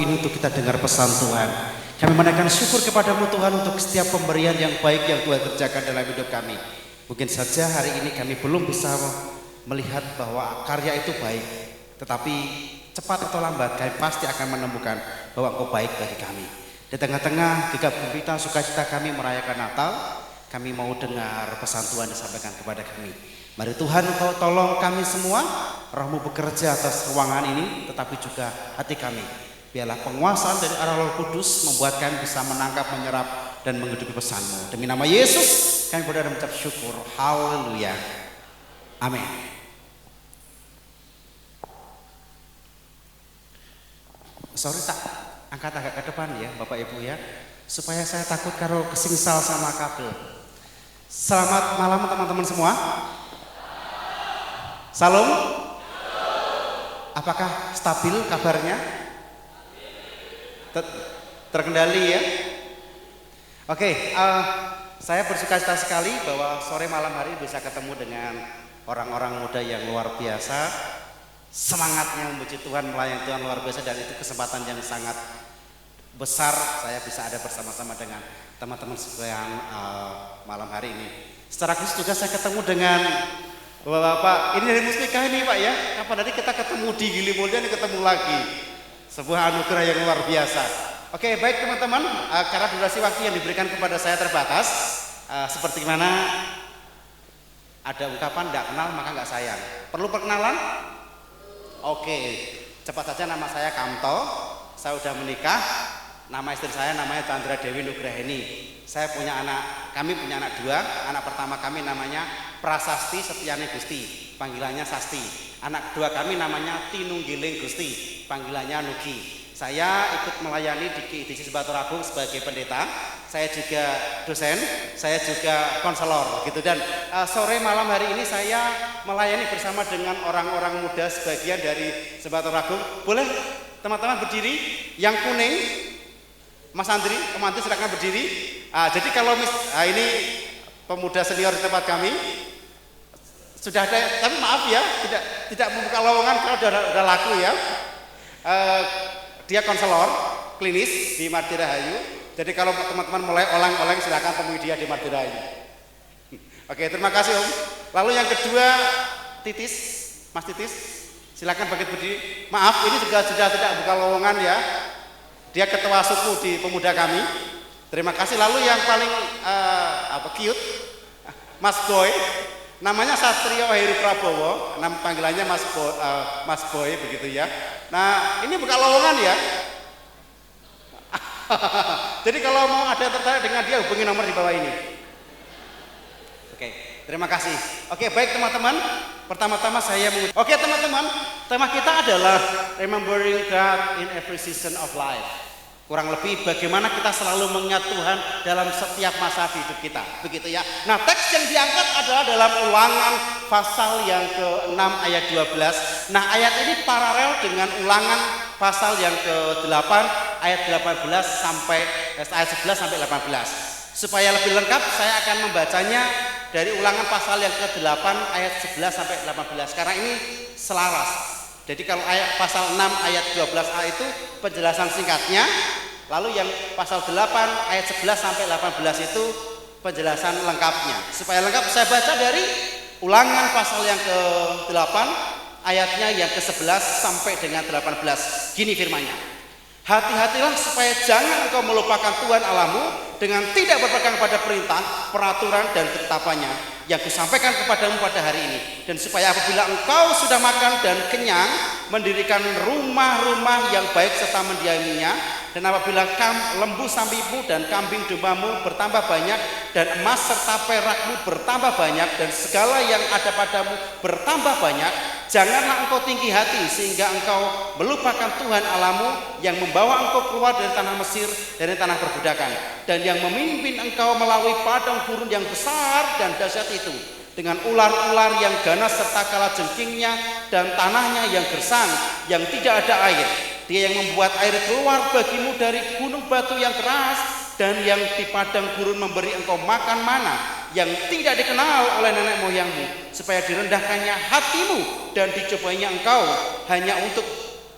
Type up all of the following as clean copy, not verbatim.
Ini untuk kita dengar pesan Tuhan. Kami menaikkan syukur kepadamu Tuhan untuk setiap pemberian yang baik yang Tuhan kerjakan dalam hidup kami. Mungkin saja hari ini kami belum bisa melihat bahwa karya itu baik, tetapi cepat atau lambat kami pasti akan menemukan bahwa Engkau baik bagi kami. Di tengah-tengah gegap gempita sukacita kami merayakan Natal, kami mau dengar pesan Tuhan disampaikan kepada kami. Mari Tuhan Engkau tolong kami semua, Roh-Mu bekerja atas ruangan ini, tetapi juga hati kami. Biarlah penguasaan dari arah Roh Kudus membuat kami bisa menangkap, menyerap, dan menghidupi pesan-Mu. Demi nama Yesus kami berdoa dan mengucap syukur. Haleluya. Amin. Sorry tak angkat agak ke depan ya Bapak Ibu ya, supaya saya takut kalau kesingsal sama kabel. Selamat malam teman-teman semua. Salam. Apakah stabil kabarnya? Terkendali ya. Oke, saya bersukacita sekali bahwa sore malam hari bisa ketemu dengan orang-orang muda yang luar biasa, semangatnya memuji Tuhan, melayani Tuhan luar biasa, dan itu kesempatan yang sangat besar saya bisa ada bersama-sama dengan teman-teman sekalian malam hari ini. Secara khusus juga saya ketemu dengan Bapak, ini dari Mustika ini Pak ya, kapan tadi kita ketemu di Gili Mulya, ini ketemu lagi. Sebuah anugerah yang luar biasa. Oke, baik teman-teman, karena durasi waktu yang diberikan kepada saya terbatas, seperti mana ada ungkapan tidak kenal maka nggak sayang. Perlu perkenalan? Oke, cepat saja, nama saya Kamto, saya sudah menikah, nama istri saya namanya Chandra Dewi Nugraheni. Saya punya anak, kami punya anak dua, anak pertama kami namanya Prasasti Setiani Gusti, panggilannya Sasti. Anak kedua kami namanya Tinunggiling Gusti, panggilannya Nugi. Saya ikut melayani di KIDC Baturagung sebagai pendeta. Saya juga dosen, saya juga konselor gitu. Dan sore malam hari ini saya melayani bersama dengan orang-orang muda sebagian dari Baturagung. Boleh teman-teman berdiri? Yang kuning, Mas Andri, Kemanti silakan berdiri. Jadi kalau ini pemuda senior di tempat kami sudah ada, tapi maaf ya, tidak membuka lowongan kalau udah laku ya. Dia konselor klinis di Martirahayu. Jadi kalau teman-teman mulai oleng-oleng silakan temui dia di Martirahayu. Oke, terima kasih Om. Lalu yang kedua Titis, Mas Titis, silakan bangkit berdiri. Maaf, ini juga sudah tidak buka lowongan ya. Dia ketua suku di pemuda kami. Terima kasih. Lalu yang paling cute, Mas Boy. Namanya Satrio Heru Prabowo, nama panggilannya Mas Boy begitu ya. Nah, ini bukan lowongan ya. Jadi kalau mau ada tertarik dengan dia hubungi nomor di bawah ini. Oke, terima kasih. Oke, baik teman-teman. Pertama-tama saya Oke teman-teman, tema kita adalah Remembering God in Every Season of Life. Kurang lebih bagaimana kita selalu mengingat Tuhan dalam setiap masa di hidup kita, begitu ya. Nah, teks yang diangkat adalah dalam Ulangan pasal yang ke-6 ayat 12. Nah, ayat ini paralel dengan Ulangan pasal yang ke-8 ayat 18 sampai ayat 11 sampai 18. Supaya lebih lengkap saya akan membacanya dari Ulangan pasal yang ke-8 ayat 11 sampai 18 karena ini selaras. Jadi kalau ayat pasal 6 ayat 12a itu penjelasan singkatnya, lalu yang pasal 8 ayat 11 sampai 18 itu penjelasan lengkapnya. Supaya lengkap saya baca dari Ulangan pasal yang ke-8 ayatnya yang ke-11 sampai dengan 18. Gini firman-Nya. Hati-hatilah supaya jangan engkau melupakan Tuhan Allahmu dengan tidak berpegang pada perintah, peraturan dan ketetapannya yang kusampaikan kepadamu pada hari ini, dan supaya apabila engkau sudah makan dan kenyang mendirikan rumah-rumah yang baik serta mendiaminya, dan apabila lembu sapimu dan kambing dombamu bertambah banyak dan emas serta perakmu bertambah banyak dan segala yang ada padamu bertambah banyak, janganlah engkau tinggi hati sehingga engkau melupakan Tuhan Allahmu yang membawa engkau keluar dari tanah Mesir, dari tanah perbudakan, dan yang memimpin engkau melalui padang gurun yang besar dan dahsyat itu, dengan ular-ular yang ganas serta kalajengkingnya dan tanahnya yang gersang yang tidak ada air. Dia yang membuat air keluar bagimu dari gunung batu yang keras, dan yang di padang gurun memberi engkau makan mana yang tidak dikenal oleh nenek moyangmu, supaya direndahkannya hatimu dan dicobanya engkau hanya untuk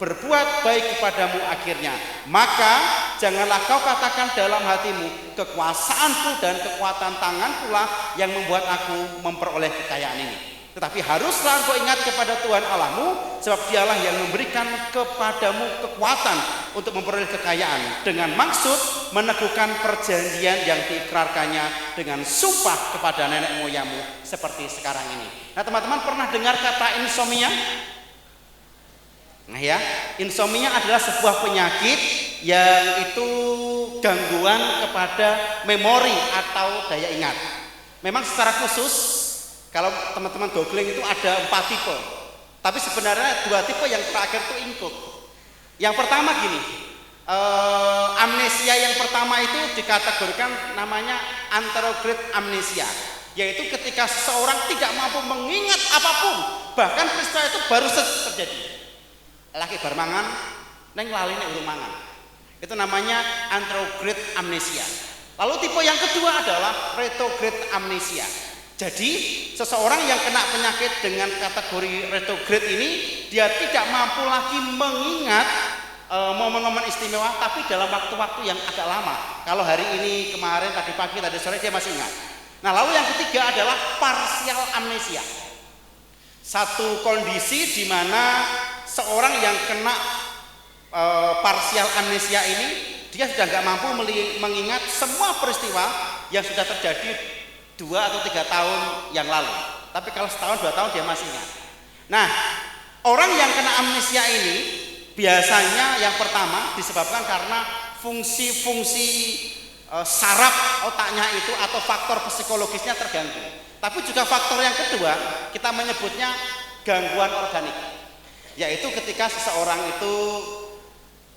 berbuat baik kepadamu akhirnya. Maka janganlah kau katakan dalam hatimu, kekuasaanku dan kekuatan tanganku lah yang membuat aku memperoleh kekayaan ini. Tetapi haruslah engkau ingat kepada Tuhan Allahmu, sebab dialah yang memberikan kepadamu kekuatan untuk memperoleh kekayaan, dengan maksud meneguhkan perjanjian yang diikrarkannya dengan sumpah kepada nenek moyangmu seperti sekarang ini. Nah teman-teman pernah dengar kata insomnia? Nah ya, insomnia adalah sebuah penyakit yang itu gangguan kepada memori atau daya ingat. Memang secara khusus kalau teman-teman googling itu ada 4 tipe, tapi sebenarnya 2 tipe yang terakhir itu include. Yang pertama gini, amnesia yang pertama itu dikategorikan namanya anterograde amnesia, yaitu ketika seseorang tidak mampu mengingat apapun, bahkan peristiwa itu baru terjadi. Laki bermangan, neng lali neng urung mangan. Itu namanya anterograde amnesia. Lalu tipe yang kedua adalah retrograde amnesia. Jadi seseorang yang kena penyakit dengan kategori retrograde ini, dia tidak mampu lagi mengingat momen-momen istimewa, tapi dalam waktu-waktu yang agak lama. Kalau hari ini, kemarin, tadi pagi, tadi sore dia masih ingat. Nah lalu yang ketiga adalah parsial amnesia. Satu kondisi di mana seorang yang kena parsial amnesia ini, dia sudah nggak mampu mengingat semua peristiwa yang sudah terjadi 2 atau 3 tahun yang lalu. Tapi kalau setahun 2 tahun dia masih ingat. Nah, orang yang kena amnesia ini biasanya yang pertama disebabkan karena fungsi-fungsi saraf otaknya itu atau faktor psikologisnya terganggu. Tapi juga faktor yang kedua kita menyebutnya gangguan organik, yaitu ketika seseorang itu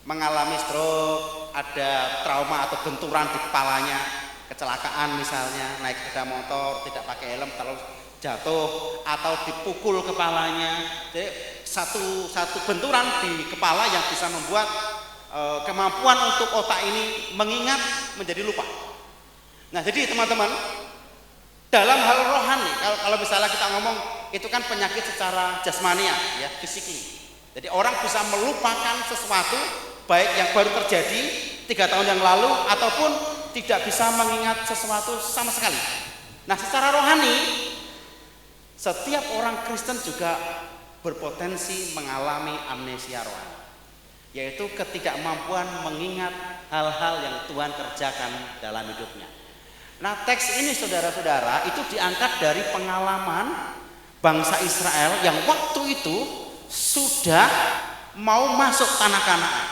mengalami stroke, ada trauma atau benturan di kepalanya, kecelakaan misalnya, naik sepeda motor tidak pakai helm terlalu jatuh atau dipukul kepalanya. Jadi satu benturan di kepala yang bisa membuat kemampuan untuk otak ini mengingat menjadi lupa. Nah jadi teman-teman, dalam hal rohani, kalau misalnya kita ngomong itu kan penyakit secara jasmania ya, fisikly. Jadi orang bisa melupakan sesuatu baik yang baru terjadi 3 tahun yang lalu ataupun tidak bisa mengingat sesuatu sama sekali. Nah secara rohani setiap orang Kristen juga berpotensi mengalami amnesia rohani, yaitu ketidakmampuan mengingat hal-hal yang Tuhan kerjakan dalam hidupnya. Nah teks ini saudara-saudara itu diangkat dari pengalaman bangsa Israel yang waktu itu sudah mau masuk tanah Kanaan.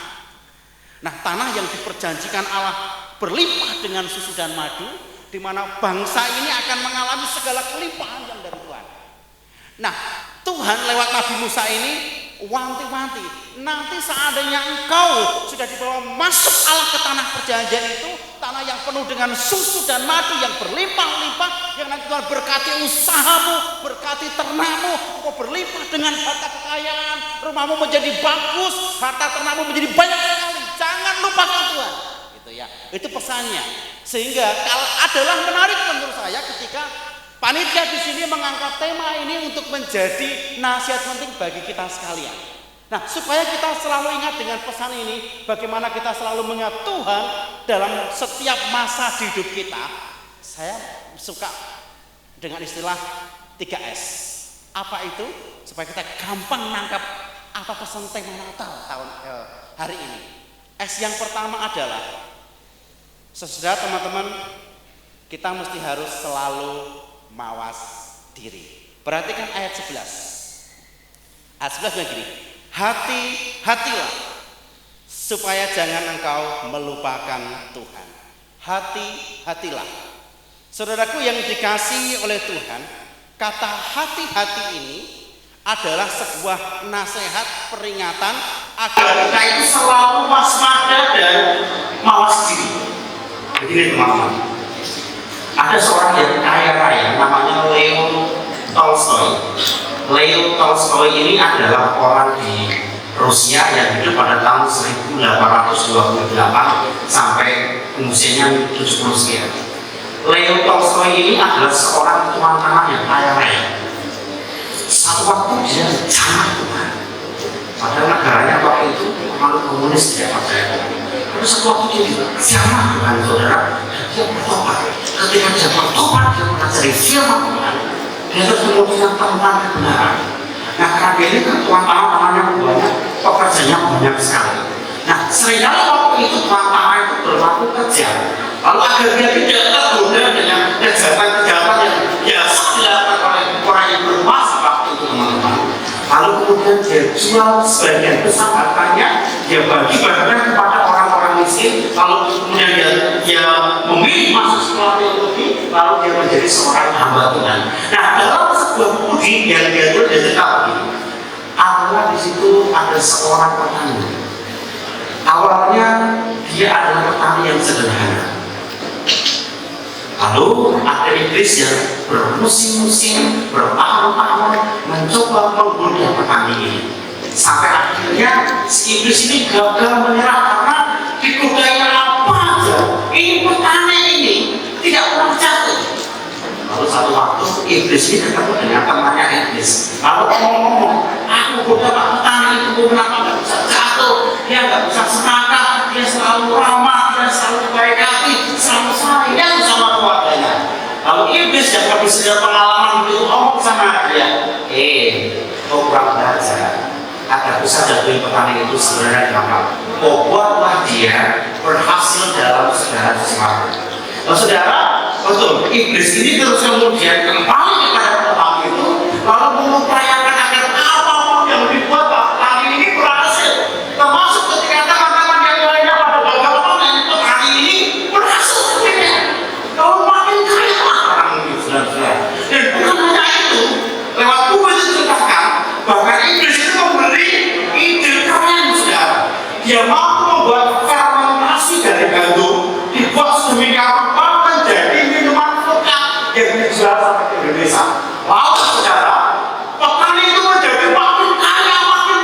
Nah tanah yang diperjanjikan Allah berlimpah dengan susu dan madu, di mana bangsa ini akan mengalami segala kelimpahan yang dari Tuhan. Nah Tuhan lewat Nabi Musa ini wanti-wanti, nanti seandainya engkau sudah dibawa masuk Allah ke tanah perjanjian itu, tanah yang penuh dengan susu dan madu yang berlimpah-limpah, yang nanti Tuhan berkati usahamu, berkati ternakmu, engkau berlimpah dengan harta kekayaan, rumahmu menjadi bagus, harta ternakmu menjadi banyak sekali. Jangan lupakan Tuhan, gitu ya. Itu pesannya. Sehingga adalah menarik menurut saya ketika panitia di sini mengangkat tema ini untuk menjadi nasihat penting bagi kita sekalian. Nah, supaya kita selalu ingat dengan pesan ini, bagaimana kita selalu mengingat Tuhan dalam setiap masa di hidup kita. Saya suka dengan istilah 3S. Apa itu? Supaya kita gampang nangkap apa pesan tema Natal tahun hari ini. S yang pertama adalah, saudara teman-teman, kita mesti harus selalu mawas diri. Perhatikan ayat 11. Ayat 11 begini, hati-hatilah supaya jangan engkau melupakan Tuhan. Hati-hatilah. Saudaraku yang dikasihi oleh Tuhan, kata hati-hati ini adalah sebuah nasihat peringatan agar kita itu selalu waspada dan mawas diri. Begini teman-teman, ada seorang yang kaya raya namanya Leo Tolstoy. Leo Tolstoy ini adalah orang di Rusia yang hidup pada tahun 1828 sampai usianya 70 sekian. Leo Tolstoy ini adalah seorang tuan tanah yang kaya raya. Satu waktu dia sangat Tuhan. Padahal negaranya waktu itu pengaruh komunis dia percaya. Terus waktu itu sama dengan saudara, dia bertobat. Ketika dia bertobat, dia mengajari firman Tuhan. Dia terus kemudian temukan kebenaran. Nah, karena ini kan tuan tanah-tanahnya banyak, pekerjanya banyak sekali. Nah, seringkali waktu itu tuan tanah itu berlaku kerja. Lalu agar dia tidak tergoda dengan kejahatan-kejahatan yang biasa dilakukan oleh orang yang berkuasa waktu itu, teman-teman. Lalu kemudian dia jual sebagian besar hartanya, dia bagi-bagikan kepada orang-orang miskin. Lalu kemudian dia memilih masuk sekolah teologi, lalu dia menjadi seorang hamba Tuhan. Nah, dalam sebuah buku yang dia tulis dia cerita begini. Awalnya di situ ada seorang petani. Awalnya dia adalah petani yang sederhana. Lalu ada iblis yang bermusim-musim, bertahun-tahun mencoba menggoda petani ini. Sampai akhirnya si iblis ini gagal menyerah karena digodanya apa aja. Ini petani ini tidak pernah jatuh. Lalu satu waktu iblis ini ketemu dengan temannya iblis. Lalu ngomong-ngomong, aku goda pak petani itu kenapa nggak bisa jatuh? Dia nggak bisa serakah, dia selalu ramah, dia selalu baik hati, selalu sayang sama keluarganya. Lalu iblis yang lebih sudah pengalaman itu ngomong sama dia, kau kurang belajar. Agar bisa jatuhin petani itu sebenarnya gampang. Buatlah dia berhasil dalam segala sesuatu. Nah, saudara, betul, iblis ini terus kemudian kembali kepada petani itu, lalu mengupayakan agar apapun yang dibuat petani ini berhasil. Termasuk ketika teman-teman yang lainnya pada gagal panen, petani ini berhasil akhirnya. Kalau makin kaya orang ini, saudara. Dan bukan hanya itu, lewat buku itu diceritakan, bahkan iblis itu memberi ide keren, saudara. Dia mampu membuat fermentasi dari gandum, dibuat sedemikian rupa menjadi minuman vokal yang dijual sampai ke Indonesia. Lalu, saudara, petani itu menjadi makin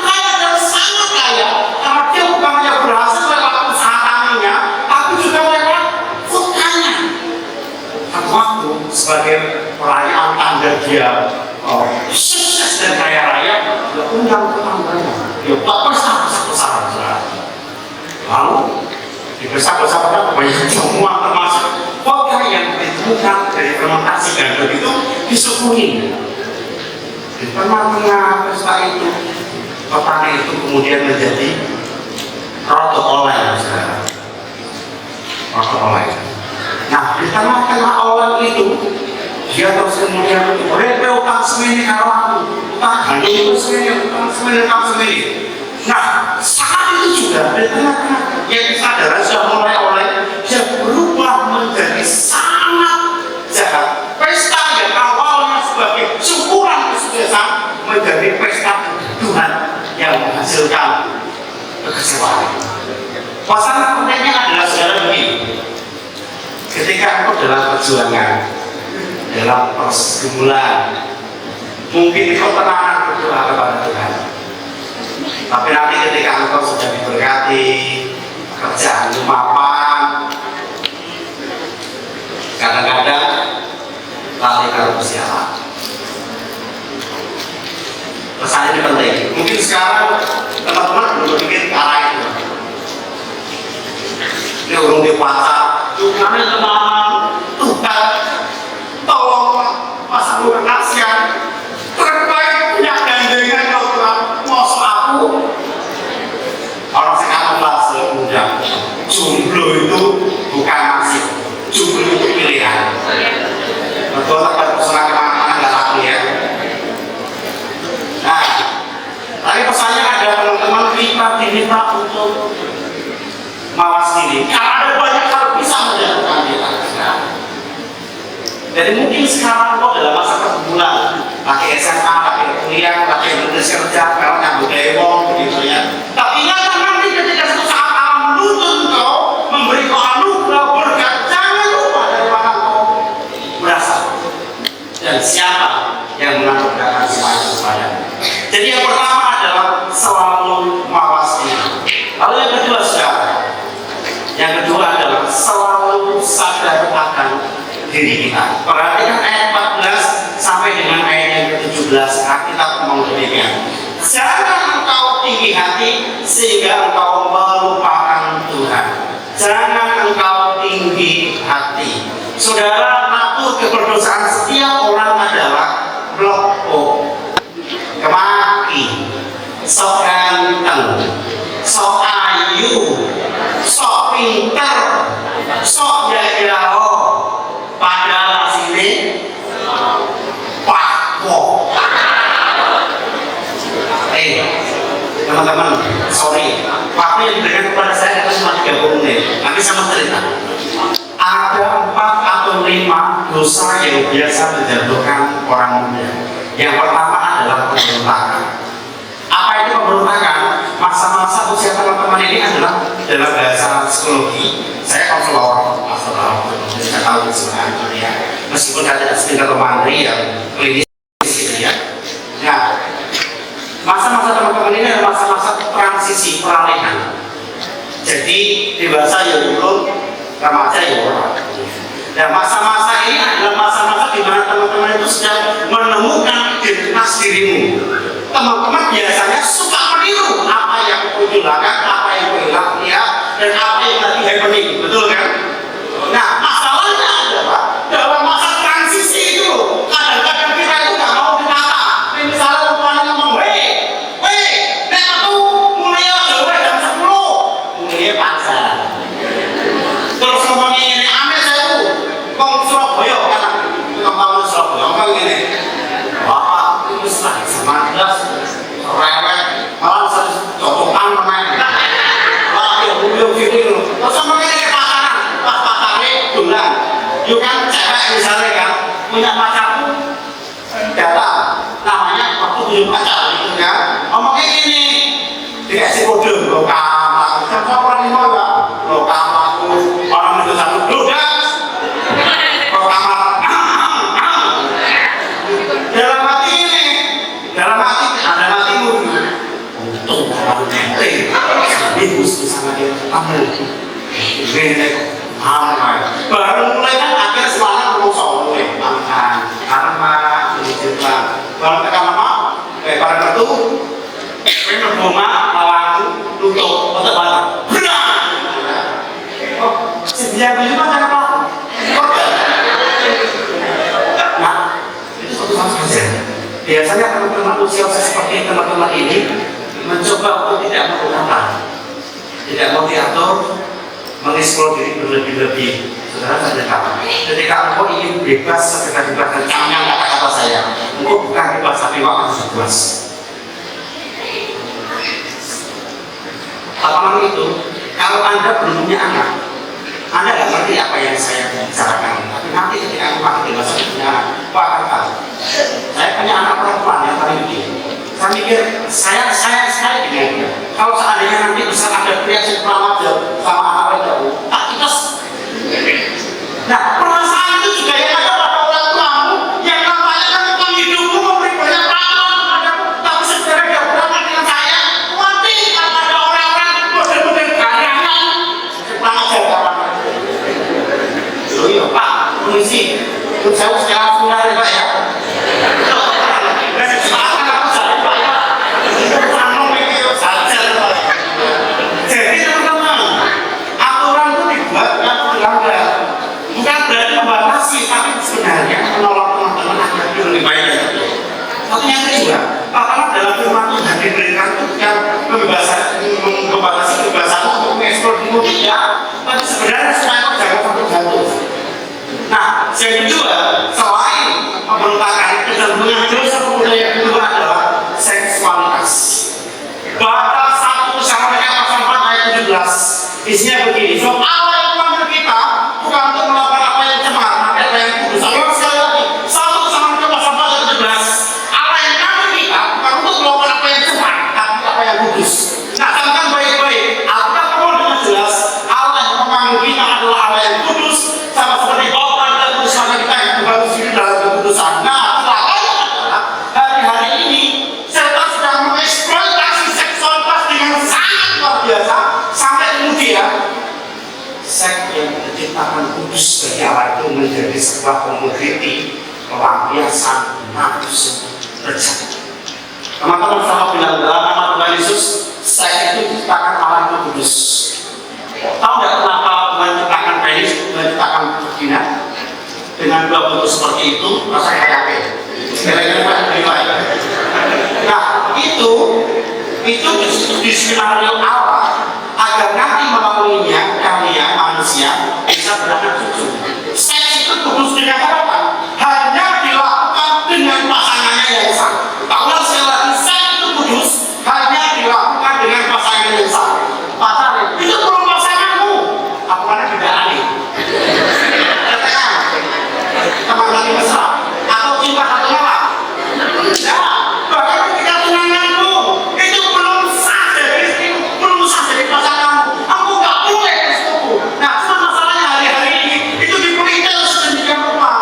kaya dan sangat kaya. Karena dia bukan hanya berhasil lewat usaha taninya, tapi juga lewat vokalnya. Satu waktu sebagai perayaan tanda dia sukses dan kaya raya, dia undang tetangganya. Dia buat pesta besar-besaran, saudara. Lalu di pesta-pesta banyak semua termasuk vodka yang ditemukan dari fermentasi gandum itu disuguhin. Di tengah-tengah pesta itu, petani itu kemudian menjadi roto oleh, saudara. Roto oleh. Nah, di tengah-tengah oleh itu, dia terus kemudian utang semini kalau aku, utang gandum itu semini, utang semini. Nah, saat itu juga di tengah-tengah yang kesadaran sudah mulai oleh dia berubah menjadi sangat jahat. Pesta yang awalnya sebagai syukuran kesuksesan menjadi pesta kegaduhan yang menghasilkan kekecewaan. Pasangan pentingnya adalah saudara begini. Ketika engkau dalam perjuangan, dalam proses pergumulan, mungkin engkau tenang berdoa kepada Tuhan. Tapi nanti ketika engkau sudah diberkati, kerjaan mapan, kadang-kadang lari karo Gusti Allah. Pesan ini penting. Mungkin sekarang teman-teman belum berpikir ke arah itu. Ini urung di pacar, cuma teman Tuhan, tolong masa gue kasihan. Terbaik punya gandengan kalau Tuhan masuk aku. Orang sekarang bahasa muda, jomblo itu bukan nasib, jomblo itu pilihan. Betul, tak berpesan kemana-mana nggak laku ya. Nah, tapi pesannya ada teman-teman kita diminta untuk mawas diri. Karena ada banyak hal bisa menjatuhkan kita. Jadi mungkin sekarang kok dalam masa pergumulan, lagi SMA, lagi kuliah, lagi berhasil kerja, kalau nyambut dewong begitu ya. Tapi ingatlah nanti ketika suatu saat Allah menuntut kau, memberi kau anugerah berkat, jangan lupa dari mana kau berasal dan siapa yang menganugerahkan semua itu kepadamu. Jadi yang pertama adalah selalu mawas diri. Lalu yang kedua, saudara, yang kedua adalah selalu sadar akan diri kita. Perhatikan ayat 14 sampai dengan ayat yang ke-17. Kita ngomong demikian. Jangan engkau tinggi hati sehingga engkau melupakan Tuhan. Jangan engkau tinggi hati. Saudara, natur keberdosaan setiap orang adalah blok kemaki, sok ganteng, sok ayu, sok pinter, sok jaya-jaya, padahal sini pakok. Teman-teman, sorry, waktu yang diberikan kepada saya itu cuma 30 menit. Nanti sama cerita. Ada 4 atau 5 dosa yang biasa menjatuhkan orang muda. Yang pertama adalah pemberontakan. Apa itu pemberontakan? Masa-masa usia teman-teman ini adalah dalam bahasa psikologi. Saya konselor, saya tahu sebenarnya. Meskipun saya tidak setingkat pemantri yang klinis gitu ya. Nah, masa-masa teman-teman ini adalah masa-masa transisi peralihan. Jadi dewasa ya belum, remaja ya orang. Dan masa-masa ini adalah masa-masa di mana teman-teman itu sedang menemukan identitas dirimu. Teman-teman biasanya suka meniru apa yang kujulakan, apa yang lihat, dan apa yang lagi happening, betul kan? Nah, masalahnya adalah dalam masa transisi itu kadang-kadang kita itu nggak mau ditata. Misalnya rupanya ngomong, weh, nek aku mulai jam 10, mulai pasar. Terus ngomongnya ini, ambil saya tuh, ngomong Surabaya, kan? Ngomong Surabaya, ngomong ini. Wah, itu setelah sama jelas, rewet, malah cocokan pemain. Wah, ya beliau gini loh. Terus ngomongnya ini pacaran, pas pacarnya bulan. Yuk kan cewek misalnya kan, punya pacarku, datang, namanya waktu punya pacar gitu kan. Ngomongnya gini, dikasih kode, lo kamar, siapa orang ini mau gak? Lo kamarku, orang itu satu, lo gas, lo kamar, dalam hati ini, dalam hati, ada hatimu, untung orang nanti, ibu sama dia, kamu, ini baru mulai kan akhir semangat mau mulai makan, karena ini juga, baru tekan apa? Pada kartu, ini berbunga, lawan, tutup, otak batak, berang. Oh, sedia beli mana apa? Nah, itu satu sama saja. Biasanya teman-teman usia seperti teman-teman ini mencoba untuk tidak menggunakan, tidak mau diatur, mengeksplor diri berlebih-lebih. Saudara saja tahu. Ketika engkau ingin bebas, sebebas-bebas dan camkan kata-kata saya, engkau bukan bebas tapi waktu bebas. Apalagi itu, kalau Anda belum punya anak, Anda nggak ngerti apa yang saya bicarakan. Tapi nanti ketika aku makin dewasa punya anak, Pak akan tahu. Saya punya anak perempuan yang paling gede. Saya mikir, saya dengan dia. Kalau seandainya nanti besar ada pria yang pernah sama anak itu, tak kitas. Nah, perasaan itu juga yang ada pada orang tuamu yang namanya kan penghidupmu memberi banyak pengalaman kepadamu, tapi sebenarnya dia berangkat dengan saya. Nanti kalau ada orang-orang model-model garangan, kurang ajar kawan. Oh iya Pak, permisi, saya sekarang sebenarnya Pak ya. Jadi teman-teman, aturan itu dibuat dilanggar, bukan berarti membatasi, tapi sebenarnya menolak teman-teman agar dia lebih baik dari itu. Tapi yang kedua, karena dalam firman Tuhan diberikan yang membatasi kebebasan untuk mengeksplor diri ya, tapi sebenarnya supaya jangan sampai jatuh. Nah, yang kedua, selain pemberontakan kecenderungan dosa pemuda yang kedua adalah seksualitas. Batas 1 Samuel pasal 4 ayat 17 isinya begini. So Allah yang memanggil kita bukan untuk melakukan apa yang cemar, tapi apa yang kudus. Sekali lagi, 1 Samuel pasal 4 ayat 17, Allah yang memanggil kita bukan untuk melakukan apa yang cemar, tapi apa yang kudus. Nah, camkan baik-baik. Alkitab perlu dengan jelas, Allah yang memanggil kita adalah Allah yang kudus, sama seperti Bapa dan kudus maka kita yang dibangun sendiri dalam kekudusan. Nah, celakanya adalah hari-hari ini setan sedang mengeksploitasi seksualitas dengan sangat luar biasa sampai kemudian seks yang diciptakan kudus bagi Allah itu menjadi sebuah komoditi pelampiasan nafsu berjaya. Teman-teman sama bilang dalam nama Tuhan Tuhan Yesus, saya itu diciptakan Allah yang kudus. Tahu nggak kenapa Tuhan ciptakan penis, Tuhan ciptakan vagina dengan dua bentuk seperti itu? Rasanya yakin. Kira-kira. Nah, itu diskripsi Allah agar nanti melaluinya kalian manusia bisa beranak cucu. Seks itu kudus dengan apa? Hanya dilakukan dengan pasangannya yang sah. Kalau sekali lagi seks itu kudus hanya dilakukan dengan pasangan yang sah. Pacaran itu belum pasanganmu. Apakah tidak aneh? Katakan teman lagi mesra atau cinta satu malam. Ya, bahkan ketika tunanganmu itu belum sah dari istrimu, belum sah dari pasanganmu. Aku nggak boleh bersetubuh. Nah, cuma masalahnya hari-hari ini itu dipelintir sedemikian rupa.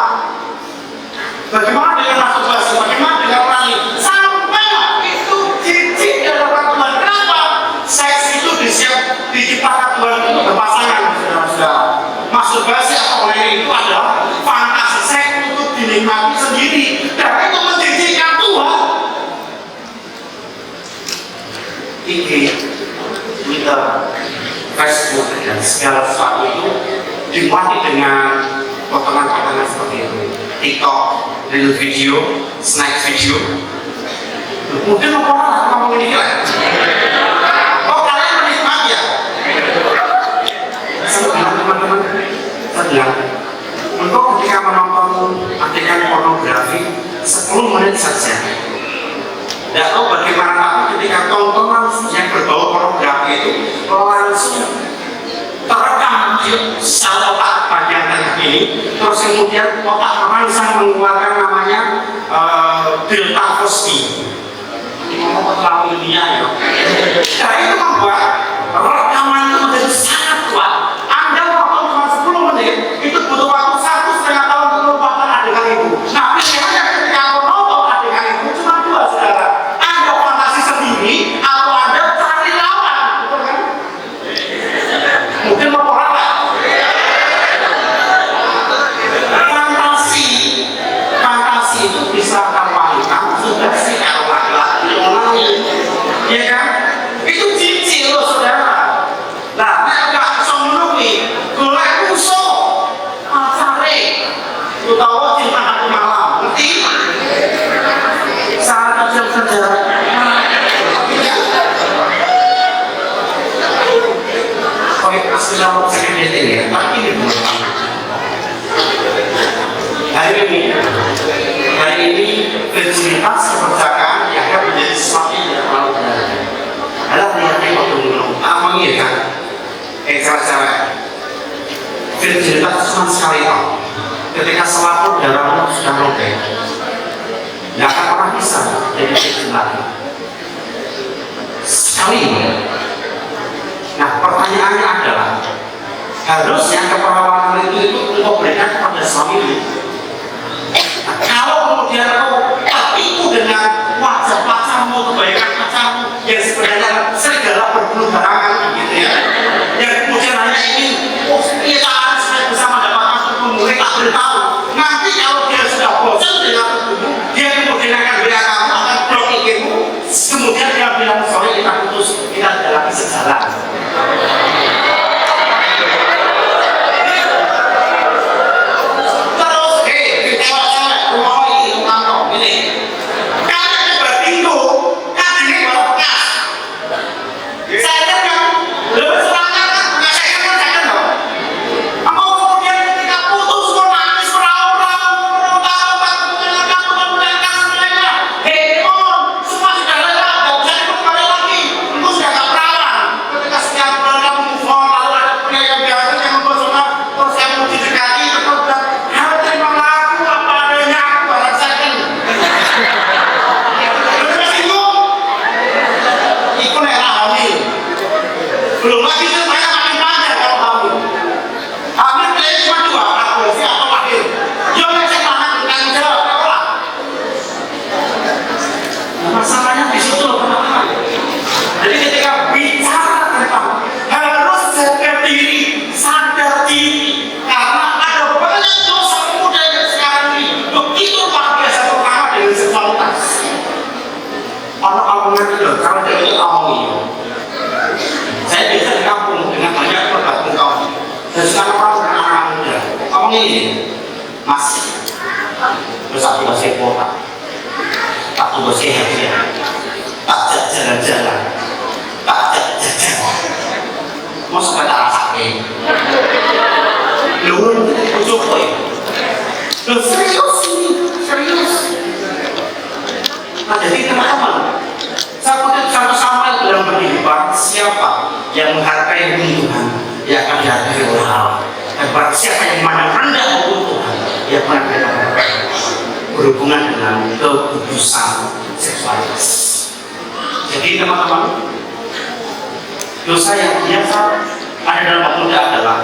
Bagaimana dengan masturbasi? Bagaimana dengan rani? Sampai itu jijik dari orang Tuhan. Kenapa? Seks itu diciptakan Tuhan untuk berpasangan, saudara-saudara. Masturbasi atau rani itu adalah fantasi seks untuk dinikmati sendiri. Dan itu menjijikkan Tuhan. IG, Twitter, Facebook, dan segala sesuatu itu dimuati dengan potongan-potongan seperti itu. TikTok, real video, snack video. Mungkin orang ngomong ini kan? Oh, kalian menikmati ya? Saya bilang teman-teman, saya bilang, engkau ketika menonton adegan pornografi 10 menit saja. Tidak tahu bagaimana tapi ketika tontonan yang berbau pornografi itu langsung terekam secara otak bagian tengah ini, terus kemudian otak merangsang mengeluarkan namanya delta Cosby. Ngomong terlalu ilmiah ya. Nah, itu membuat rekaman itu menjadi sangat kuat. Anda nonton cuma 10 menit itu butuh waktu 1,5 tahun untuk melupakan adegan itu. Nah, biasanya ketika Anda nonton adegan itu cuma 2, saudara. Anda fantasi sendiri atau Anda cari lawan, betul kan? Mungkin mau orang lah. Fantasi itu bisa wanita, sudah sih kalau laki-laki orang, ya kan? Itu cicil loh, saudara. Nah, nggak bisa memenuhi golek musuh pacare utawa cinta satu malam, ngerti? Sangat kecil saja. Oke, asli nomor sedikit ya, tapi ini bukan. Hari ini virginitas keperjakaan yang akan menjadi sesuatu yang tidak terlalu benar. Adalah lihatnya waktu minum, amang ya kan? Cewek-cewek, virginitas cuma sekali tau. Ketika selaput darahmu sudah robek, nggak akan pernah bisa jadi virgin lagi. Sekali. Nah, pertanyaannya adalah harusnya keperawanan itu untuk berikan kepada suami. Nah, kalau kemudian kau tertipu dengan wajah pacarmu, kebaikan pacarmu yang sebenarnya serigala berbulu barangan gitu ya, yang kemudian hanya ingin kita harus bisa mendapatkan tubuhmu, tak beritahu. Nanti kalau dia sudah bosan dengan tubuhmu, dia kemudian akan bilang kamu akan blok IG-mu, kemudian dia bilang sorry kita putus, kita tidak lagi sejalan. ini masih terus aku kasih kuota, aku kasih hadiah, tak jalan-jalan, tak jalan-jalan, mau sekedar sakit, lu ujuk boy, lu serius ini, serius. Nah jadi teman-teman, sama-sama dalam berkehidupan siapa yang menghargai Tuhan, yang akan dihargai oleh Allah. Dan barang siapa yang memandang rendah Tuhan, ia akan berhubungan dengan kekudusan seksualitas. Jadi teman-teman, dosa yang biasa ada dalam pemuda adalah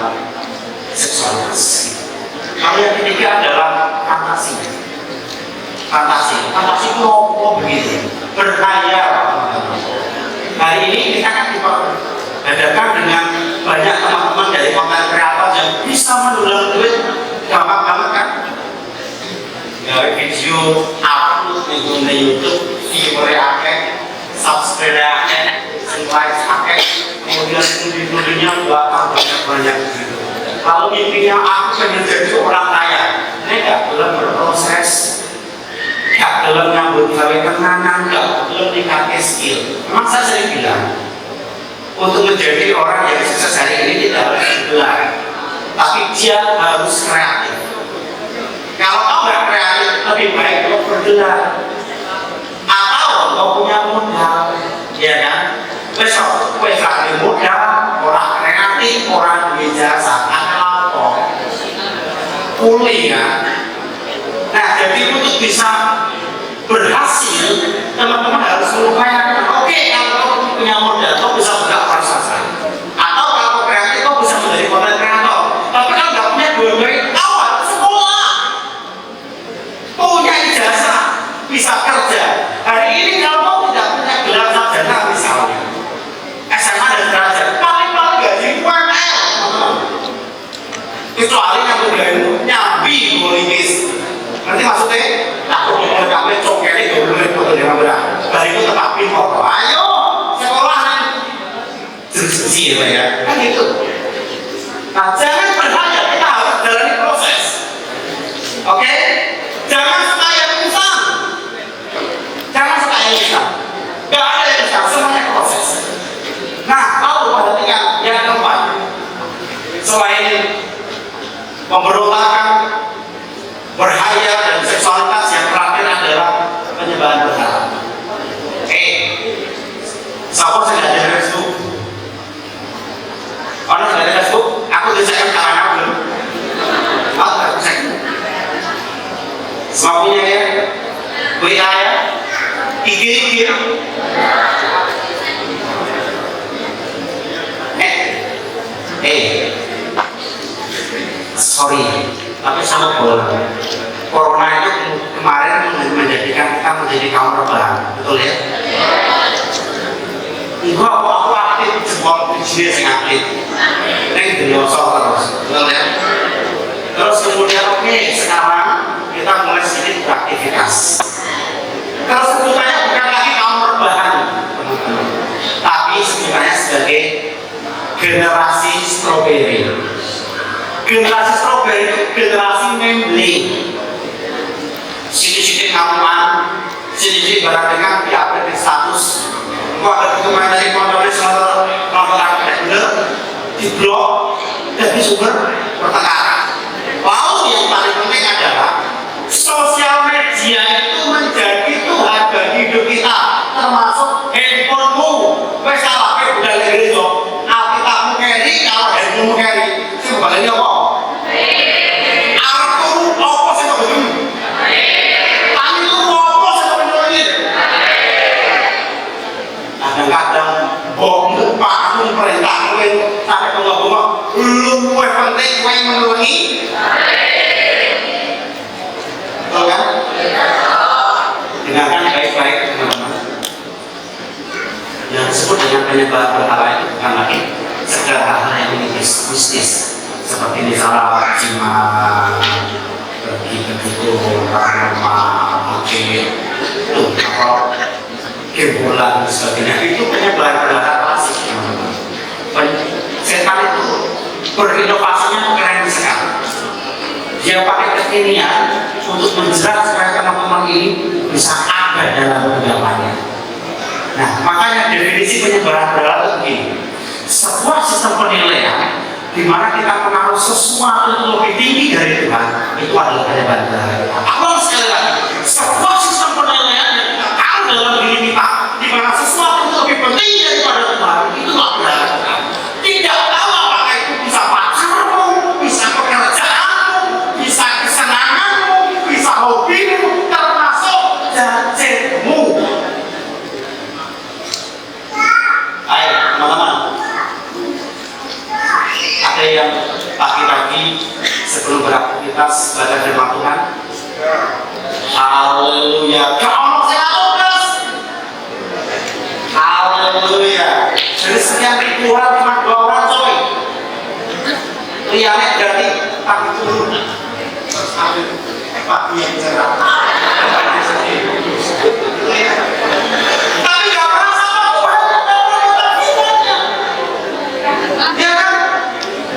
seksualitas. Kalau yang ketiga adalah fantasi. Fantasi itu apa begitu? Berkhayal. Hari ini kita akan dihadapkan dengan banyak teman-teman dari konten kreator yang bisa mendulang duit gampang banget kan? Dari video upload di YouTube, viewer akeh, subscriber akeh, like akeh, kemudian kemudiannya banyak gitu. Lalu mimpinya aku pengen jadi orang kaya, ini nggak belum berproses, nggak belum nyambut gawe tenanan, nggak belum dikasih skill. Memang saya sering bilang, untuk menjadi orang yang sukses hari ini tidak harus bergelar, tapi dia harus kreatif. Kalau kau nggak kreatif, lebih baik kau bergelar atau kau punya modal, ya kan? Besok kau ada modal, orang kreatif, orang bijasa, apa? Pulih kan? Nah, jadi untuk bisa berhasil, teman-teman harus mengupayakan. Oke, kalau kau punya modal, kau bisa buka perusahaan. Atau kalau kreatif, kau bisa menjadi konten kreator. Tapi kalau nggak punya dua-duanya, awal sekolah, punya ijazah, bisa kerja. Hari ini kalau kau tidak punya gelar sarjana misalnya, SMA dan derajat, paling-paling gaji UMR, kecuali yang udah nyambi politis. Nanti maksudnya, aku mau kami cokeli dulu foto dengan berat. Dari itu tetapin foto. Ayo sekolah kan, diskusi ya, kan gitu. Nah, jangan berhayal, kita harus jalani proses. Oke? Jangan suka yang instan. Jangan suka yang instan. Gak ada yang instan, semuanya proses. Nah, lalu perhatikan yang keempat. Selain pemberontakan, berhayal dan seksualitas, yang terakhir adalah penyembahan berhala. Siapa sudah ada Facebook? Orang sudah ada Facebook? Aku sudah cek tangan aku belum? Aku sudah cek. Semua punya ya? WA ya? IG. Sorry, tapi sama bola. Corona itu kemarin menjadikan kita menjadi kaum rebahan, betul ya? Enggak, aku aktif jempol bisnis yang aktif. Ini dinosok terus, betul ya? Terus kemudian oke, sekarang kita mulai sedikit beraktivitas. Terus sebutannya bukan lagi kaum rebahan, tapi sebutannya sebagai generasi stroberi. Generasi stroberi itu generasi membeli. Sidik-sidik kamuan, sidik-sidik barang dengan diupdate di status. Kok ada dokumen dari Pondok Pesantren nomor bener di blog jadi sumber pertengkaran. Lalu yang paling penting adalah sosial media itu menjadi Tuhan bagi hidup kita, termasuk handphonemu. Wes salah ke budal negeri itu, alkitabmu carry, kalau handphonemu carry, sih bukan ini apa? Artu apa sih tak betul? Tani itu apa sih tak betul ini? Kadang-kadang bohong pakmu perintah kowe sampai bunga-bunga lu kowe penting kowe menulungi. Betul kan? Dengarkan baik-baik teman-teman. Yang disebut dengan penyembah berhala itu bukan lagi sekedar hal yang mistis seperti misalnya jimat, pergi ke dukun, paranormal, mungkin atau gembolan dan sebagainya. Itu penyembahan berhala klasik teman-teman. Setan itu berinovasinya keren sekali. Dia pakai kekinian untuk menjerat supaya teman-teman ini bisa ada dalam kehidupannya. Nah, makanya definisi penyebaran berhala itu begini. Sebuah sistem penilaian di mana kita menaruh sesuatu itu lebih tinggi dari Tuhan, itu adalah penyebaran berhala. Aku sekali lagi, sebuah sistem penilaian yang kita taruh dalam diri kita, di mana sesuatu itu lebih penting daripada Tuhan, itulah berhala. Tidak tahu apakah itu bisa pacarmu, bisa pekerjaanmu, bisa kesenanganmu, bisa hobimu, termasuk jajanmu. Ayo teman-teman, ada yang pagi-pagi sebelum beraktivitas baca firman Tuhan? Haleluya. Kalau saya terus, haleluya. Dari sekian ribu orang cuma 2 orang coy. Lihatnya berarti pagi turun. Pagi yang cerah. Tapi gak pernah sama Tuhan. Ya kan?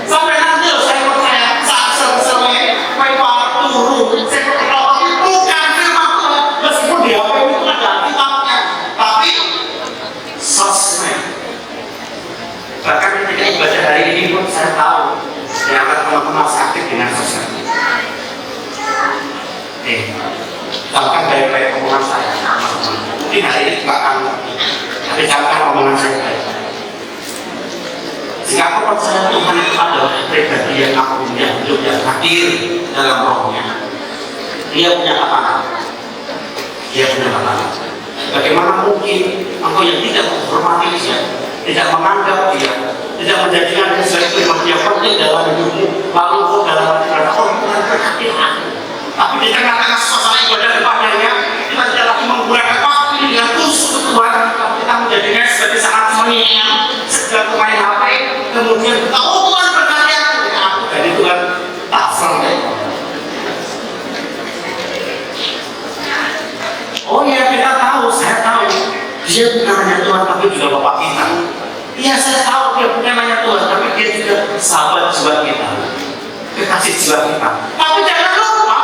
Sampai nanti loh saya percaya sesuai turun. Saya percaya bukan firman Tuhan. Meskipun di HP itu ada kitabnya, tapi sosmed. Bahkan ketika ibadah hari ini pun saya tahu yang akan teman-teman masih aktif dengan sosmed. Bahkan baik-baik omongan saya. Mungkin hari ini juga akan ngerti, tapi jangan omongan saya baik. Jika aku percaya Tuhan itu adalah pribadi yang aku yang hidup yang hadir dalam rohnya, dia punya tatanan. Dia punya tatanan. Bagaimana mungkin engkau yang tidak menghormati dia, tidak menganggap dia, tidak menjadikan dia sebagai pribadi yang penting dalam hidupmu, lalu engkau dalam hati berkata, oh Tuhan berkati aku. Tapi di tengah-tengah suasana ibadah kepadanya, kita tidak lagi menggunakan waktu dengan tulus untuk Tuhan, tapi kita menjadikan sebagai sangat mengingat, segala main HP, kemudian kita, oh Tuhan berkati aku, dari Tuhan tak sampai. Oh ya kita tahu, saya tahu, dia bukan hanya Tuhan tapi juga Bapak kita. Iya saya tahu dia bukan hanya Tuhan, tapi dia juga sahabat jiwa kita, kekasih jiwa kita. Tapi jangan lupa,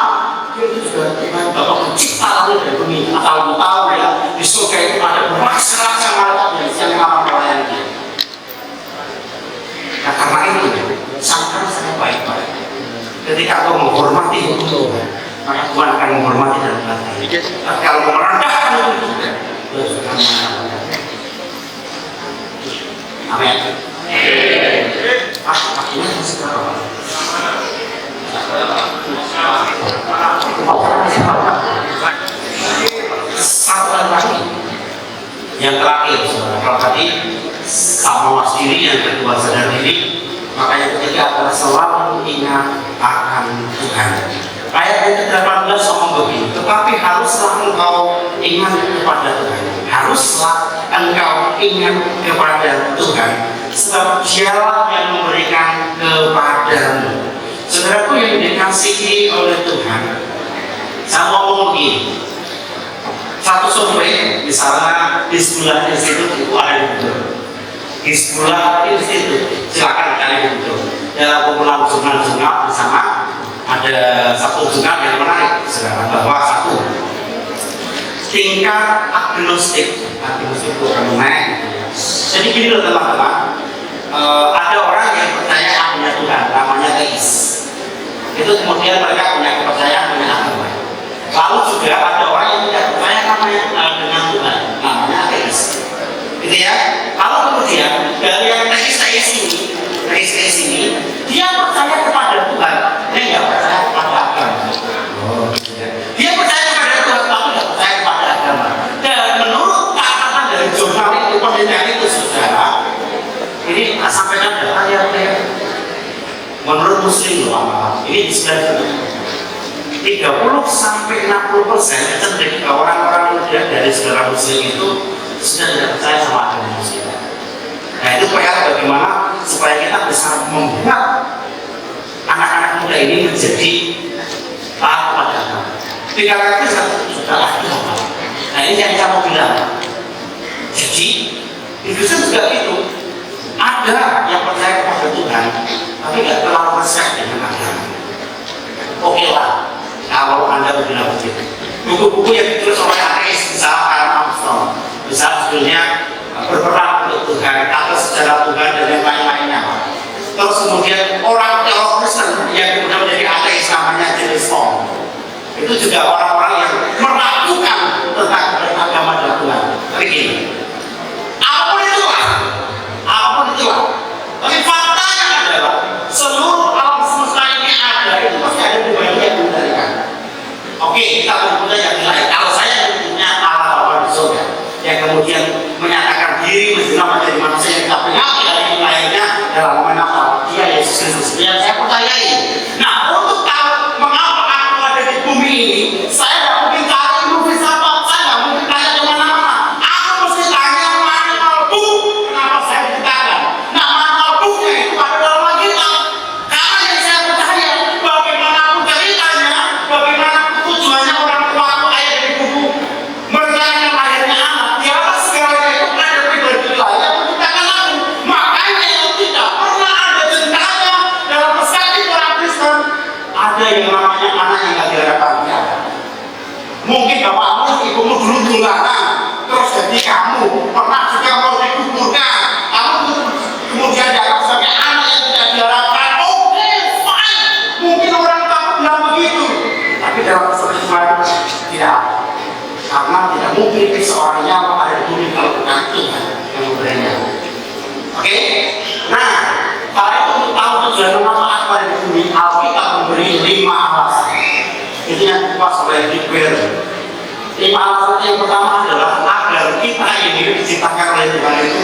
dia itu juga Tuhan Bapak pencipta langit dan bumi. Asal tahu ya, di surga itu ada bermacam-macam malaikat yang melakukan pelayanan dia. Nah karena itu, sangka saya baik-baik. Ketika kau menghormati hukum Tuhan, maka Tuhan akan menghormati dan mengasihi. Tapi kalau merendahkan hukum Tuhan, Tuhan akan menghormati. Amin. Akhirnya masih berapa? Satu lagi yang terakhir, saudara. Kalau tadi sama diri, yang kedua sadar diri, maka yang ketiga adalah selalu ingat akan Tuhan. Ayat yang ke-18 ngomong begini, tetapi haruslah engkau ingat kepada Tuhan. Haruslah engkau ingat kepada Tuhan, sebab Dialah yang memberikan kepadamu. Saudaraku yang dikasihi oleh Tuhan, saya ngomong begini. Satu survei, misalnya di sebelah institut itu ada di di sebelah institut, silakan kalian duduk. Dalam kumpulan jurnal-jurnal bersama ada satu jurnal yang menarik, saudara, bahwa satu tingkat agnostik itu naik. Jadi gini loh teman-teman, ada orang yang percaya adanya Tuhan, namanya teis. Itu kemudian mereka punya kepercayaan dengan agama. Lalu juga ada orang yang tidak percaya namanya dengan Tuhan, namanya ateis. Gitu ya. Lalu kemudian dari yang teis ini, dia percaya kepada Tuhan, dia nggak percaya kepada agama. Dia percaya kepada Tuhan, tapi nggak percaya kepada agama. Dan menurut catatan dari jurnal itu, penelitian itu, saudara, ini sampaikan data yang menurut Muslim loh, ini disebut 30 sampai 60% cenderung orang-orang muda dari saudara Muslim itu sudah tidak percaya sama agama Muslim. Nah itu PR bagaimana supaya kita bisa membuat anak-anak muda ini menjadi taat pada agama. Tinggal itu sudah lagi. Nah ini yang saya mau bilang. Jadi itu juga itu. Ada yang percaya kepada Tuhan, tapi nggak terlalu respect dengan agama. oke lah kalau Anda berguna begitu. Buku-buku yang ditulis oleh ateis, misalnya Karl Armstrong, bisa sebetulnya berperang untuk Tuhan atau sejarah Tuhan dan yang lain-lainnya. Terus kemudian orang teolog Kristen yang kemudian menjadi ateis namanya James Bond, itu juga orang-orang yang meragukan tentang agama dan Tuhan. Tapi gini, apapun itulah, tapi faktanya adalah seluruh alam semesta ini ada, itu pasti ada pribadi yang mengendalikan. Oke, kita berpunya yang lain. Kalau saya punya Allah Bapa di surga yang kemudian menyatakan diri menjadi manusia yang kita peringati dari lainnya dalam mengenal Dia Yesus Kristus yang saya percayai. Nah, untuk tahu mengapa aku ada di bumi ini, saya tidak mungkin cari ilmu filsafat, saya tidak mungkin tanya kemana-mana. Aku mesti tanya manual book, kenapa saya diciptakan. Nah, manual booknya itu ada dalam Alkitab. Karena yang saya percaya, bagaimanapun ceritanya, bagaimanapun tujuannya orang tua aku ayah dari buku merencanakan lahirnya anak, di atas segalanya itu ada pribadi lain yang menciptakan aku. Makanya itu tidak pernah ada ceritanya dalam perspektif orang Kristen ada yang namanya anak yang gak diharapkan dia. Mungkin bapakmu, ibumu dulu tulanan, terus jadi kamu pernah juga mau dikuburkan, kamu kemudian dianggap sebagai anak yang tidak diharapkan. Oke, fine, mungkin orang tak bilang begitu, tapi dalam perspektif tidak, karena tidak mungkin seorang nyawa ada di bumi kalau bukan Tuhan yang memberinya. Oke, nah kalau itu untuk tahu tujuan mengapa aku ada di bumi, Alkitab memberi 5 alasan. Itu yang dikupas oleh Diber. 5 alasan yang pertama adalah agar kita ini diciptakan oleh Tuhan itu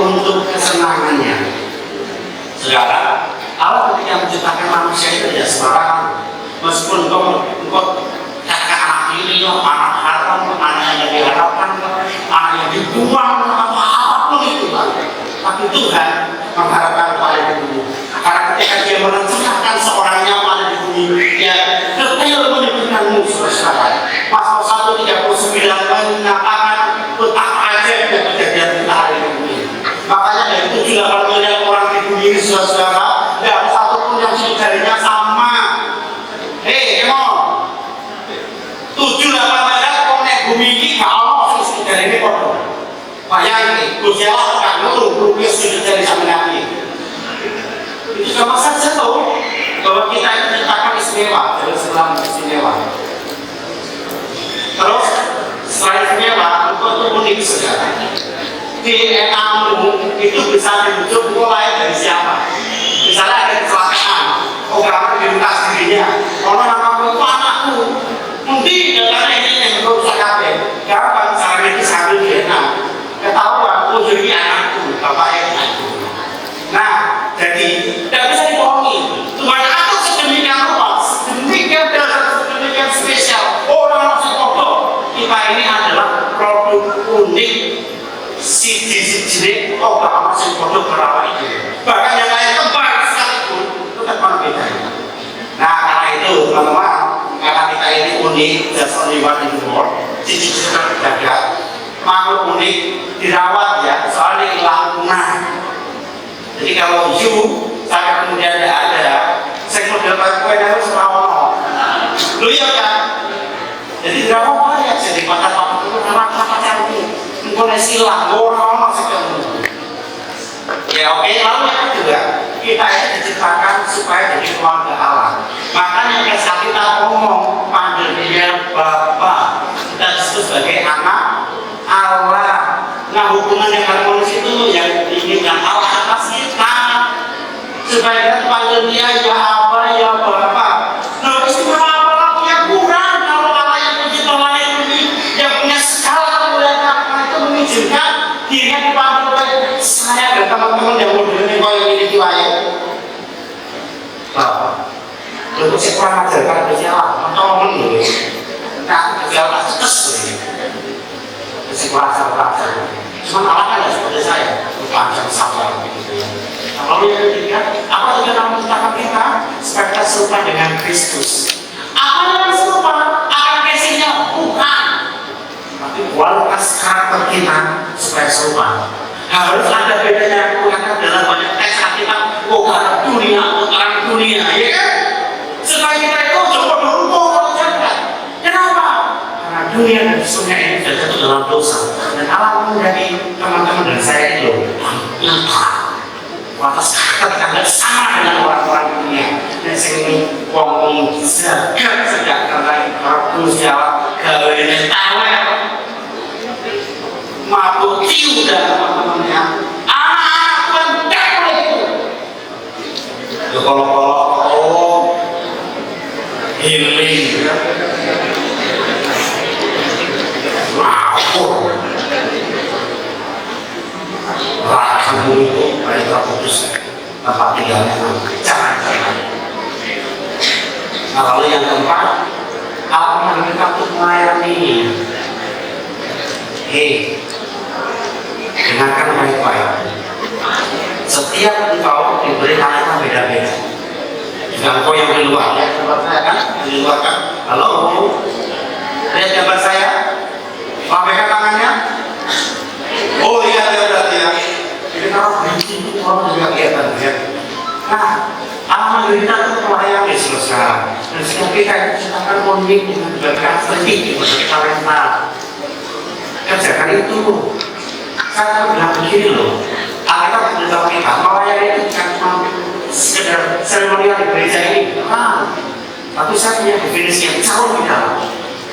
untuk kesenangannya. Saudara, Allah ketika menciptakan manusia itu tidak sembarangan. Meskipun engkau kakak anak ini, anak haram, anak yang diharapkan, anak yang dibuang, atau apapun itu, tapi Tuhan mengharapkan kepada bumi. Karena ketika Dia merencanakan seorang yang ada di bumi, Dia detail menyebutkanmu saudara. Pasal 139 mengatakan betapa ajaib yang kejadian kita hari ini. Makanya dari 7-8 miliar orang di bumi ini saudara, tidak ada satupun yang jarinya sama. Hei, emang 7-8 miliar orang di bumi ini gak ada sisi jari ini kok. Bayangin, Gusialah gak ngeluh lukis sisi jari sama Nabi. Itu sama saja tahu bahwa kita itu diciptakan istimewa, jadi Islam istimewa. Terus selain istimewa, itu unik saudara. DNA-mu itu bisa dirujuk mulai dari siapa? Misalnya ada kecelakaan, orang diminta dirinya, orang namamu itu anakku, mungkin datanya ini yang berusaha kabeh. Karena cara ini sambil DNA, ketahuan, oh jadi anakku, bapaknya anakku. Nah, jadi tidak bisa dibohongi. Tuhan atur sedemikian rupa, sedemikian dasar, sedemikian spesial. Orang masih bodoh. Kita ini adalah produk unik siji-siji orang masih bodoh berawal itu. Bahkan yang lain kembar sekalipun tetap berbeda. Nah, karena itu teman-teman, karena kita ini unik, just only one in the world, siji-siji terjaga, makhluk unik dirawat ya, soalnya hilang punah. Jadi kalau saya kemudian tidak ada, saya model kue harus rawat. Lu ya kan? Jadi tidak apa ya, jadi pacar-pacar itu pacar itu mengkonek silang, orang masih ketemu. Ya oke, lalu yang kedua, kita ini diciptakan supaya jadi keluarga Allah. Makanya ketika kita ngomong panggil Dia Bapa, kita disebut sebagai anak Allah. Nah, hubungan yang harmonis itu yang diinginkan Allah atas kita, supaya kita panggil Dia ya Aba, ya Bapa. Nah, istimewa apa lagi yang kurang kalau Allah yang pencipta langit bumi, yang punya skala kemuliaan itu mengizinkan dirinya dipanggil oleh saya dan teman-teman yang modern yang kau miliki lain. Bapak, untuk si kurang ajarkan berjalan, mentolong dulu. Nah, berjalan terus si kurang-kurang. Cuma Allah kan tidak seperti saya, panjang sabar begitu ya. Lalu yang ketiga, apa tujuan Allah menciptakan kita? Supaya kita serupa dengan Kristus. Apa yang serupa? Akan kasihnya bukan, tapi kualitas karakter kita supaya serupa. Harus ada bedanya. Karena dalam banyak teks kita, oh orang dunia, ya kan? Supaya kita dunia dan semuanya ini sudah jatuh dalam dosa. Dan Allah menjadi teman-teman dan saya itu atas ketika nggak sama dengan orang-orang dunia. Dan sini ngomong segak karena harus jawab kalian tahu mabuk tiu dan teman-temannya. Anak-anak pendak itu. Kalau healing. Wow. Kamu itu mereka putus tempat tinggalnya jangan. Nah, lalu yang keempat, apa kita untuk melayani? Dengarkan baik-baik. Setiap engkau diberi tangan beda-beda. Jika engkau yang di luar, ya, tempat saya kan, di luar kan. Halo, lihat gambar saya. Lambaikan tangannya. Oh iya, berarti ya. Jadi kalau benci itu orang juga kelihatan ya. Nah, alhamdulillah itu melayani selesai. Dan setiap kita itu sedangkan monding dengan berkat sedikit untuk talenta. Kerjakan itu. Saya bilang begini loh. Alkitab beritahu kita melayani itu bukan cuma sekedar seremonial di gereja ini. Tapi saya punya definisi yang jauh di dalam.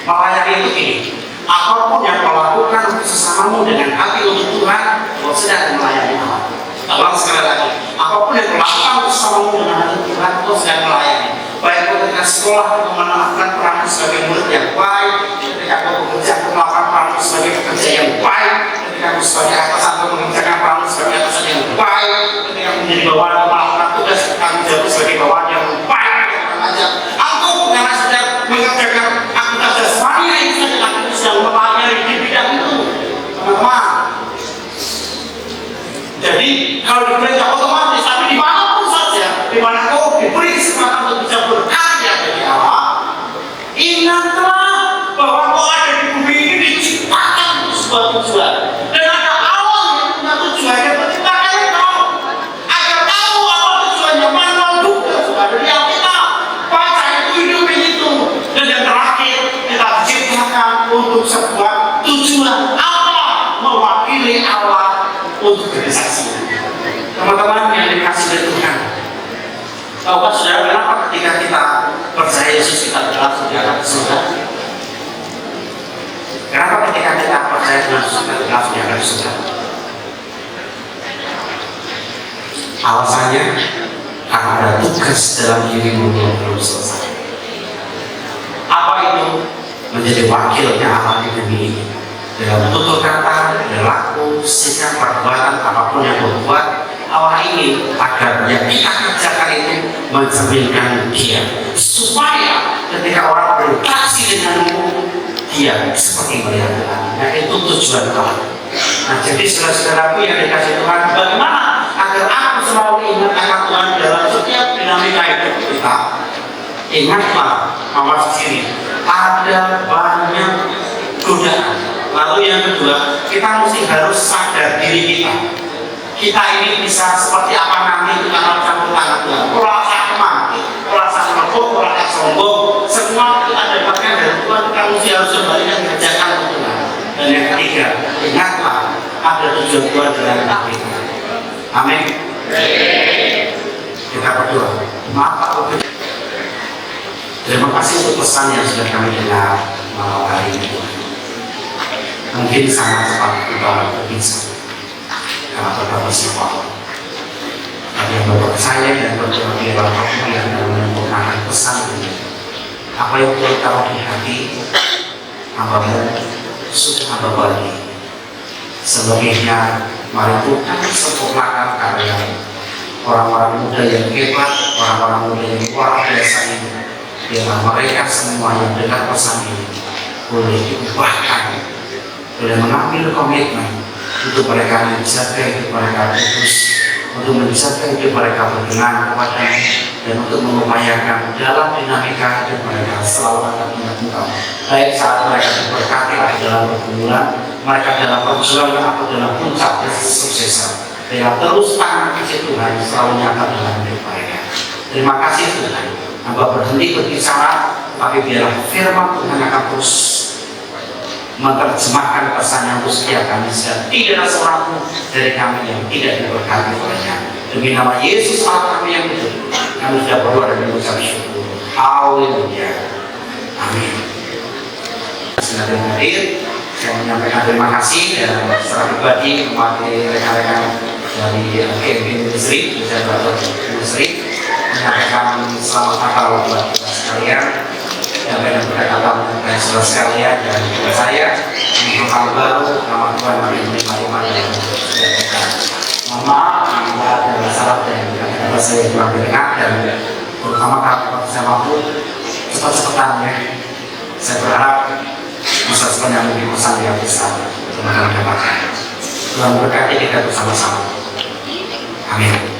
Melayani itu gini. Apapun yang kau lakukan untuk sesamamu dengan hati untuk Tuhan, kau sedang melayani Allah. Ulang sekali lagi, apapun yang kau lakukan untuk sesamamu dengan hati Tuhan, kau sedang melayani. Baik kau ketika sekolah, kau melakukan peran sebagai murid yang baik, ketika kau bekerja, kau melakukan peran sebagai pekerja yang baik, ketika kau sebagai atasan, kau mengerjakan peran sebagai atasan yang baik, ketika kau menjadi bawahan, kau melakukan tugas tanggung jawab sebagai bawahan yang baik, aku bukanlah sedang mengerjakan aktivitas jasmani yang sedang melayani di bidang itu, teman-teman. Jadi kalau di gereja otomatis, tapi dimanapun saja, dimana kau diberi kesempatan untuk bisa berkarya bagi Allah, ingatlah bahwa kau ada di bumi ini diciptakan untuk sebuah tujuan, dan ada Allah yang punya tujuan yang menciptakan kau. Agar tahu apa tujuannya, manual juga sudah dari Alkitab. Baca itu, hidup itu, dan yang terakhir kita diciptakan untuk sebuah tujuan Allah, mewakili Allah untuk bersaksi. Teman-teman yang dikasih oleh Tuhan, tahukah saudara kenapa ketika kita percaya Yesus kita langsung diangkat ke surga? Kenapa ketika kita percaya dengan Yesus kita langsung diangkat ke surga? Alasannya karena ada tugas dalam dirimu yang belum selesai. Apa itu? Menjadi wakilnya Allah di bumi ini dalam tutur kata, perilaku, sikap, perbuatan, apapun yang berbuat. Allah ini agar yang kita kerjakan itu mencerminkan Dia, supaya ketika orang berinteraksi denganmu, Dia seperti melihat Tuhan. Nah, itu tujuan Allah. Nah, jadi saudara-saudaraku yang dikasih Tuhan, bagaimana agar aku selalu ingat akan Tuhan dalam setiap dinamika hidup kita? Ingatlah, awas sini, ada banyak godaan. Lalu yang kedua, kita mesti harus sadar diri kita. Kita ini bisa seperti apa nanti kita akan campur tangan Tuhan. Kurasa kemana, kurasa mabuk, kurasa sombong, semua itu ada bagian dari Tuhan. Kita mesti harus kembali dan kerjakan untuk Tuhan. Dan yang ketiga, ingatlah ada tujuan Tuhan dalam hidup kita. Amin. Kita berdoa. Maaf Pak. Terima kasih untuk pesan yang sudah kami dengar malam hari ini. Mungkin sangat cepat kita berbincang karena kita bersifat. Ada yang percaya dan berdoa di dalam hati yang menyempurnakan pesan ini. Apa yang telah taruh di hati, hambamu sudah hamba bagi. Selebihnya, mari Tuhan sempurnakan karya orang-orang muda yang hebat, orang-orang muda yang luar biasa ini. Biarlah mereka semua yang dengar pesan ini boleh diubahkan, boleh mengambil komitmen untuk mereka menjaga hidup mereka kudus, untuk menjaga hidup mereka berkenan kepada-Mu, dan untuk mengupayakan dalam dinamika hidup mereka selalu akan ingat Engkau. Baik saat mereka diberkati dalam pergumulan, mereka dalam perjuangan atau dalam puncak kesuksesan, biarlah terus tangan kasih Tuhan selalu nyata dalam hidup mereka. Terima kasih Tuhan. Hamba berhenti berbicara, tapi biarlah firman Tuhan akan terus menerjemahkan pesannya untuk setiap kami, sehingga tidak ada seorang pun dari kami yang tidak diberkati olehnya. Demi nama Yesus Allah kami yang hidup, kami sudah berdoa dan mengucap syukur. Haleluya. Amin. Sudah hadir, saya menyampaikan terima kasih dan secara pribadi mewakili rekan-rekan dari KMP Ministry, menyampaikan selamat Natal buat kita sekalian, dan berkata-kata mengenai saudara sekalian dan juga saya untuk tahun baru. Nama Tuhan mari menerima dan sejahtera. Mohon maaf bila ada salah dan kata-kata saya kurang berkenan, dan terutama kalau saya mampu cepat-cepatan ya. Saya berharap bisa sepenuhnya menjadi pesan yang besar teman-teman dapatkan. Tuhan berkati kita bersama-sama. Amin.